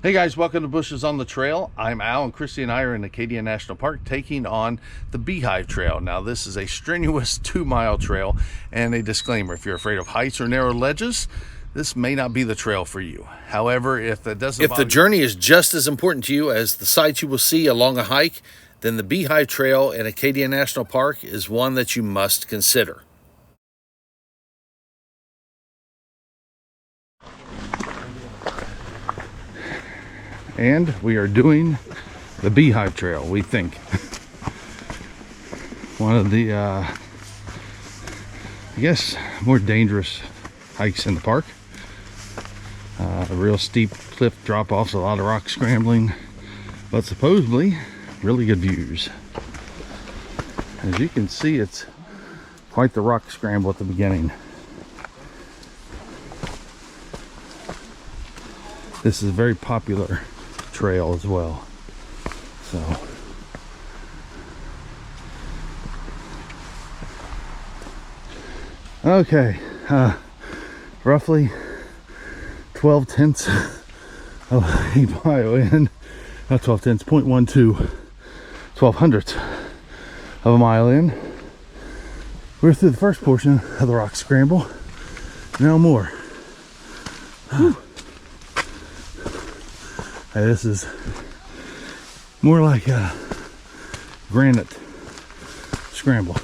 Hey guys, welcome to Bushes on the Trail. I'm Al, and Christy and I are in Acadia National Park taking on the Beehive Trail. Now this is a strenuous 2-mile trail, and a disclaimer, if you're afraid of heights or narrow ledges, this may not be the trail for you. However, if the journey is just as important to you as the sights you will see along a hike, then the Beehive Trail in Acadia National Park is one that you must consider. And we are doing the Beehive Trail, we think. One of the, I guess, more dangerous hikes in the park. A real steep cliff drop-offs, a lot of rock scrambling, but supposedly really good views. As you can see, it's quite the rock scramble at the beginning. This is a very popular trail as well. So okay, roughly 12 tenths of a mile in, not 12 tenths, 0.12, 12 hundredths of a mile in. We're through the first portion of the rock scramble. Now more. This is more like a granite scramble.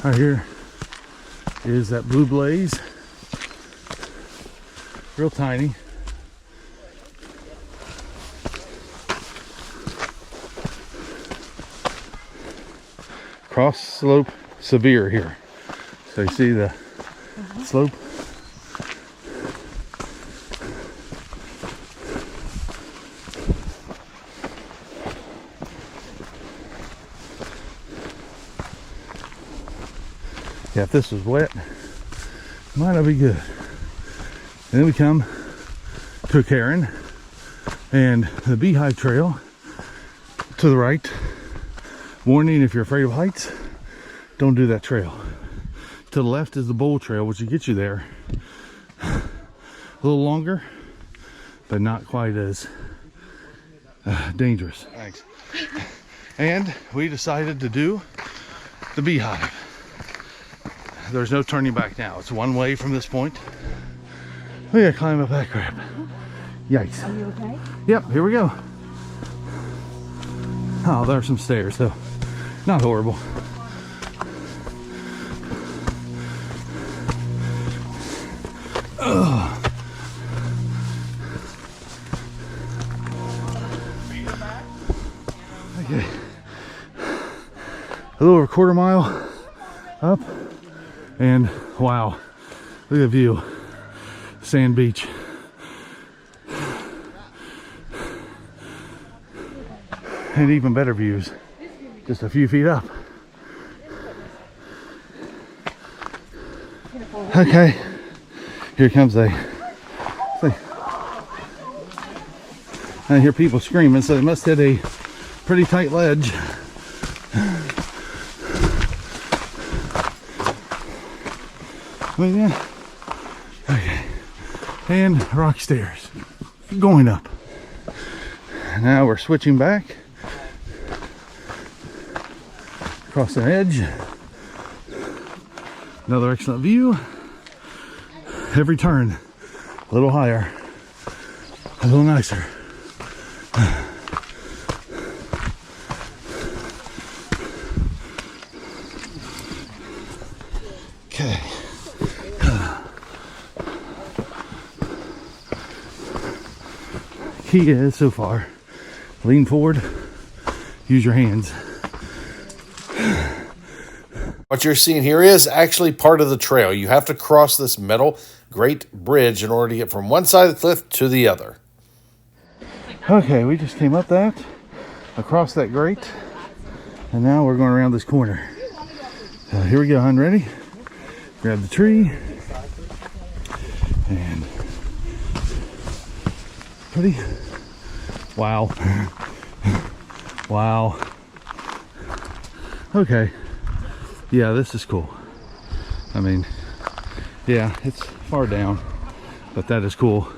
Right here is that blue blaze, real tiny. Cross slope severe here. So you see the slope. Yeah, if this was wet, might not be good. And then we come to a cairn and the Beehive Trail to the right. Warning, if you're afraid of heights, don't do that trail. To the left is the Bowl Trail, which will get you there. A little longer, but not quite as dangerous. Thanks. And we decided to do the Beehive. There's no turning back now. It's one way from this point. We gotta climb up that crap. Yikes. Are you okay? Yep, here we go. Oh, there's some stairs, so not horrible. Ugh. Okay. A little over a quarter mile up, and wow, look at the view. Sand beach. And even better views just a few feet up. Okay, here comes I hear people screaming, so they must hit a pretty tight ledge. But yeah, okay, and rock stairs going up. Now we're switching back across the edge. Another excellent view. Every turn a little higher, a little nicer. Okay. Key is, so far, lean forward, use your hands. What you're seeing here is actually part of the trail. You have to cross this metal great bridge in order to get from one side of the cliff to the other. Okay, we just came up that, across that grate, and now we're going around this corner. Here we go, hon, ready? Grab the tree, and pretty, wow, wow. Okay, yeah, this is cool. I mean, yeah, it's far down, but that is cool.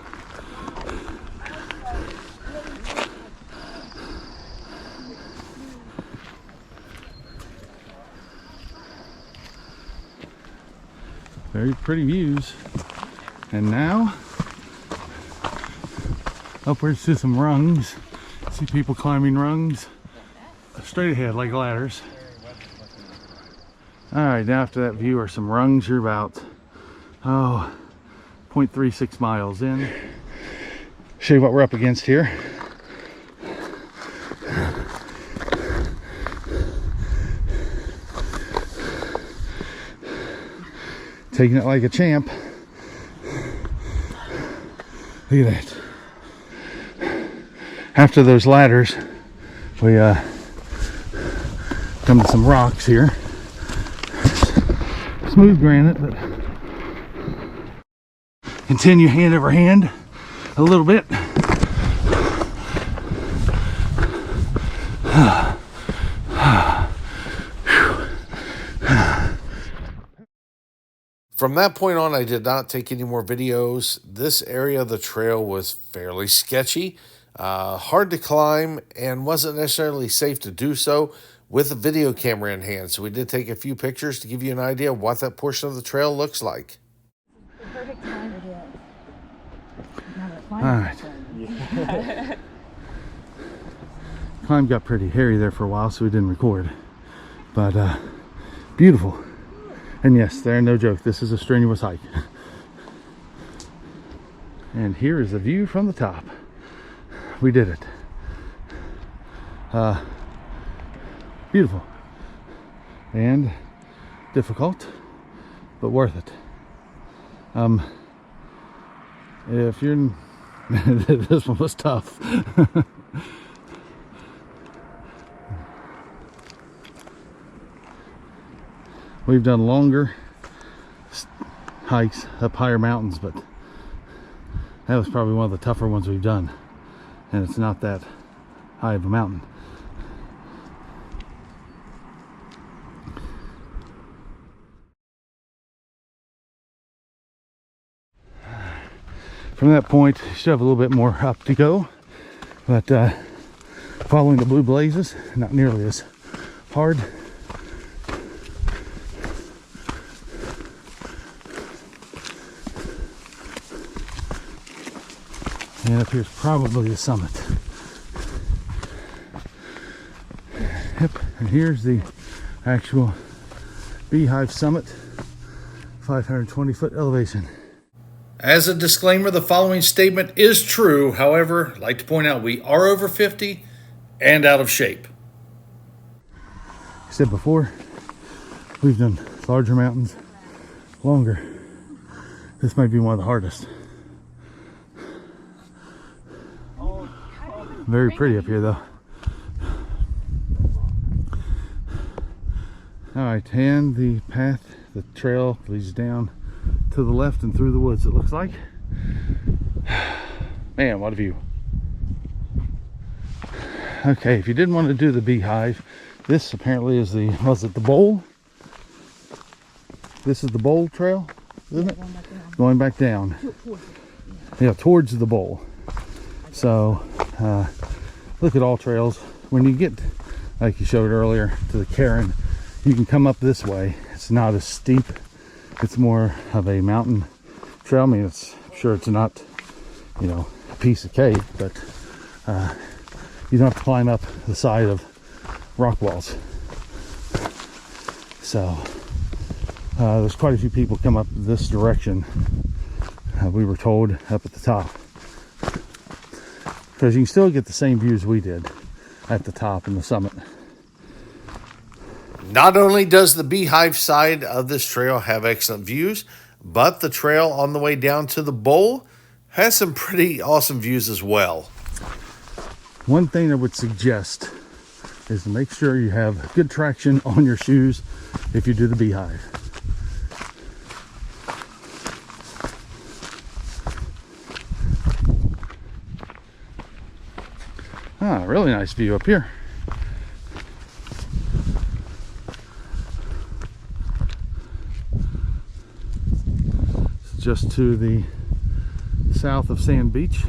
Very pretty views. And now, upwards to some rungs. See people climbing rungs. Straight ahead like ladders. Alright, now after that view are some rungs. You're about, 0.36 miles in. Show you what we're up against here. Taking it like a champ. Look at that. After those ladders, we come to some rocks here. Smooth granite, but continue hand over hand a little bit. From that point on, I did not take any more videos. This area of the trail was fairly sketchy, hard to climb, and wasn't necessarily safe to do so with a video camera in hand. So we did take a few pictures to give you an idea of what that portion of the trail looks like. The perfect time to do it. All right. Climb got pretty hairy there for a while, so we didn't record. But beautiful. And yes, there, no joke, this is a strenuous hike. And here is the view from the top. We did it. Beautiful. And difficult, but worth it. If you're... this one was tough. We've done longer hikes up higher mountains, but that was probably one of the tougher ones we've done. And it's not that high of a mountain. From that point, you still have a little bit more up to go, but following the blue blazes, not nearly as hard. And up here's probably the summit. Yep, and here's the actual Beehive summit, 520-foot elevation. As a disclaimer, the following statement is true. However, I'd like to point out we are over 50 and out of shape. I said before, we've done larger mountains, longer. This might be one of the hardest. Very pretty up here though. Alright, and the path, the trail leads down to the left and through the woods, it looks like. Man, what a view. Okay, if you didn't want to do the Beehive, this apparently is the, was it the bowl? This is the bowl trail, isn't it? Going back down. Yeah, towards the bowl. So, look at all trails. When you get, like you showed earlier, to the cairn, you can come up this way. It's not as steep. It's more of a mountain trail. I mean, it's, I'm sure it's not, you know, a piece of cake, but you don't have to climb up the side of rock walls. So, there's quite a few people come up this direction. We were told up at the top. Because you can still get the same views we did at the top in the summit. Not only does the Beehive side of this trail have excellent views, but the trail on the way down to the bowl has some pretty awesome views as well. One thing I would suggest is to make sure you have good traction on your shoes if you do the Beehive. Ah, really nice view up here. just to the south of Sand Beach.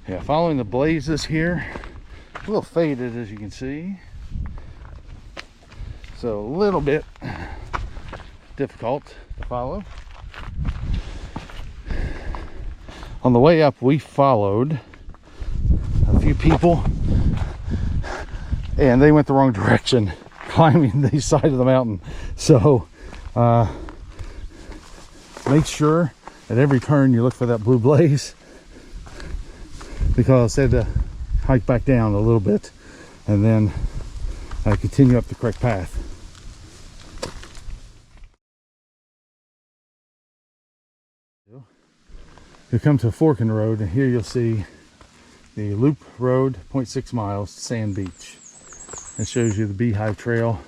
Yeah, following the blazes here. A little faded, as you can see. So a little bit difficult to follow. On the way up, we followed a few people, and they went the wrong direction climbing the side of the mountain. So make sure at every turn you look for that blue blaze, because I had to hike back down a little bit and then continue up the correct path. You come to a fork in the road, and here you'll see the loop road, 0.6 miles to Sand Beach. It shows you the Beehive Trail,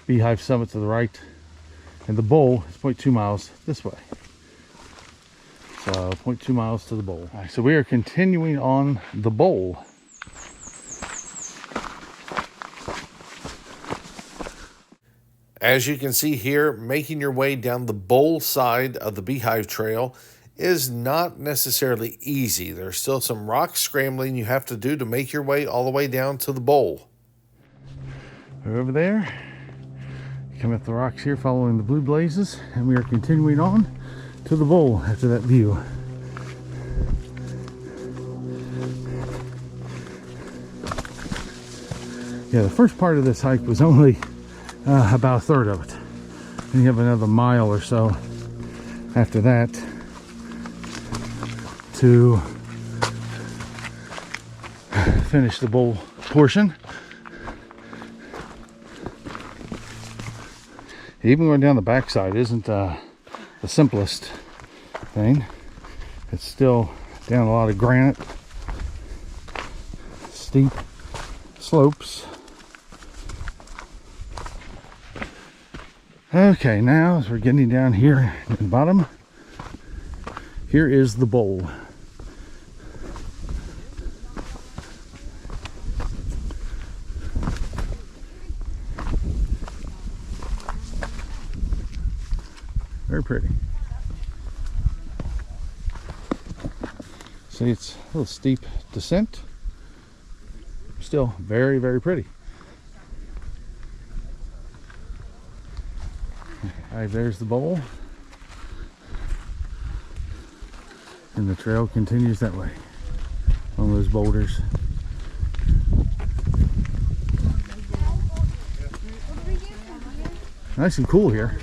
Beehive Summit to the right, and the bowl is 0.2 miles this way. So 0.2 miles to the bowl. All right, so we are continuing on the bowl. As you can see here, making your way down the bowl side of the Beehive Trail is not necessarily easy. There's still some rock scrambling you have to do to make your way all the way down to the bowl. We're over there. Come up the rocks here following the blue blazes, and we are continuing on to the bowl after that view. Yeah, the first part of this hike was only about a third of it. And you have another mile or so after that to finish the bowl portion. Even going down the backside isn't the simplest thing. It's still down a lot of granite, steep slopes. Okay, now as we're getting down here at the bottom, here is the bowl. Very pretty. See, it's a little steep descent. Still very, very pretty. All right, there's the bowl. And the trail continues that way on those boulders. Nice and cool here.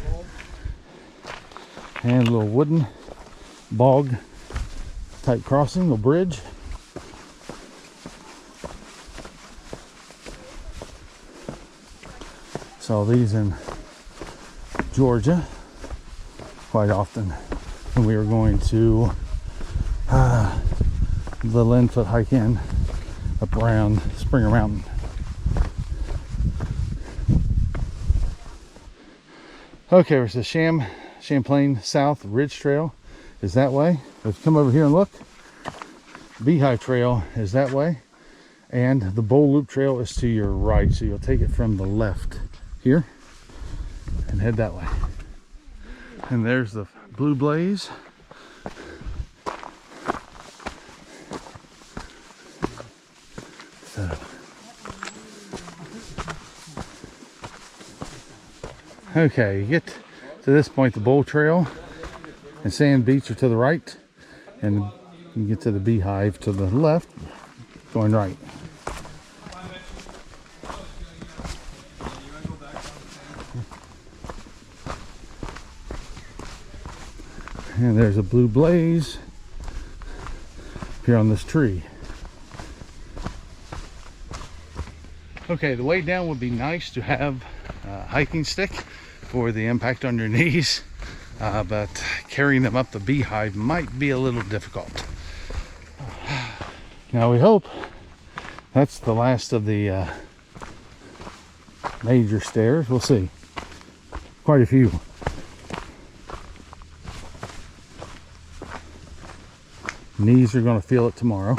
And a little wooden bog type crossing, little bridge. Saw these in Georgia quite often when we were going to the Linfoot hike in up around Springer Mountain. Okay, there's the Champlain South Ridge Trail is that way. If you come over here and look, Beehive Trail is that way, and the Bowl Loop Trail is to your right, so you'll take it from the left here and head that way. And there's the blue blaze. So okay, you get to this point, the Bowl Trail and Sand Beach are to the right, and you get to the Beehive to the left, going right. And there's a blue blaze here on this tree. Okay, the way down would be nice to have a hiking stick for the impact on your knees, but carrying them up the Beehive might be a little difficult. Now we hope that's the last of the major stairs. We'll see. Quite a few. Knees are going to feel it tomorrow.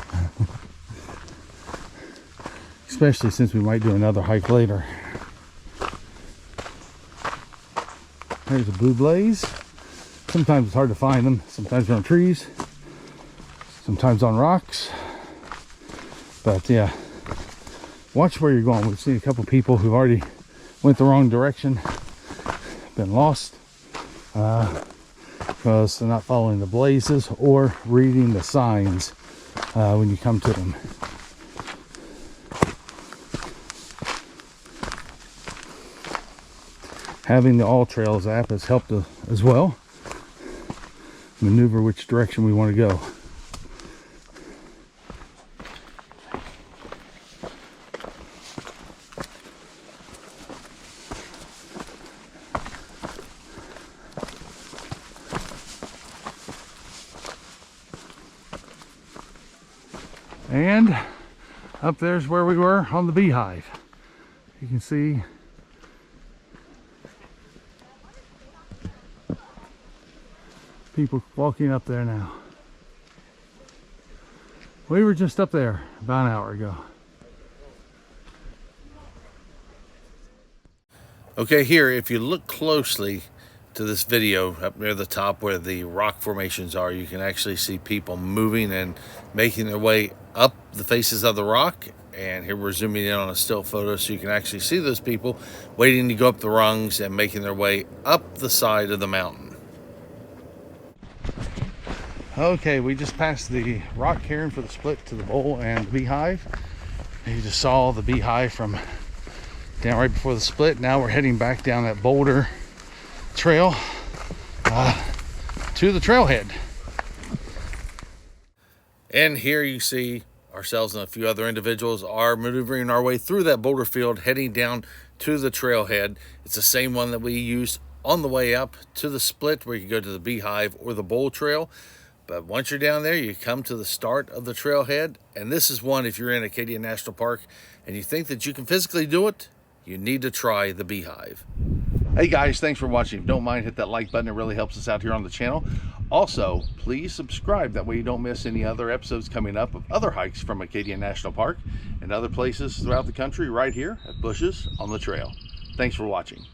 Especially since we might do another hike later. There's a blue blaze. Sometimes it's hard to find them. Sometimes they're on trees, sometimes on rocks. But yeah, watch where you're going. We've seen a couple people who've already went the wrong direction, been lost because they're not following the blazes or reading the signs when you come to them. Having the All Trails app has helped as well maneuver which direction we want to go. And up there's where we were on the Beehive. You can see people walking up there now. We were just up there about an hour ago. Okay, here, if you look closely to this video up near the top where the rock formations are, you can actually see people moving and making their way up the faces of the rock. And here we're zooming in on a still photo so you can actually see those people waiting to go up the rungs and making their way up the side of the mountain. Okay, we just passed the rock cairn for the split to the bowl and the Beehive. You just saw the Beehive from down right before the split. Now we're heading back down that boulder trail to the trailhead. And here you see ourselves and a few other individuals are maneuvering our way through that boulder field, heading down to the trailhead. It's the same one that we used on the way up to the split, where you go to the Beehive or the bowl trail. But once you're down there, you come to the start of the trailhead. And this is one, if you're in Acadia National Park and you think that you can physically do it, you need to try the Beehive. Hey guys, thanks for watching. If you don't mind, hit that like button. It really helps us out here on the channel. Also, please subscribe. That way you don't miss any other episodes coming up of other hikes from Acadia National Park and other places throughout the country right here at Bushes on the Trail. Thanks for watching.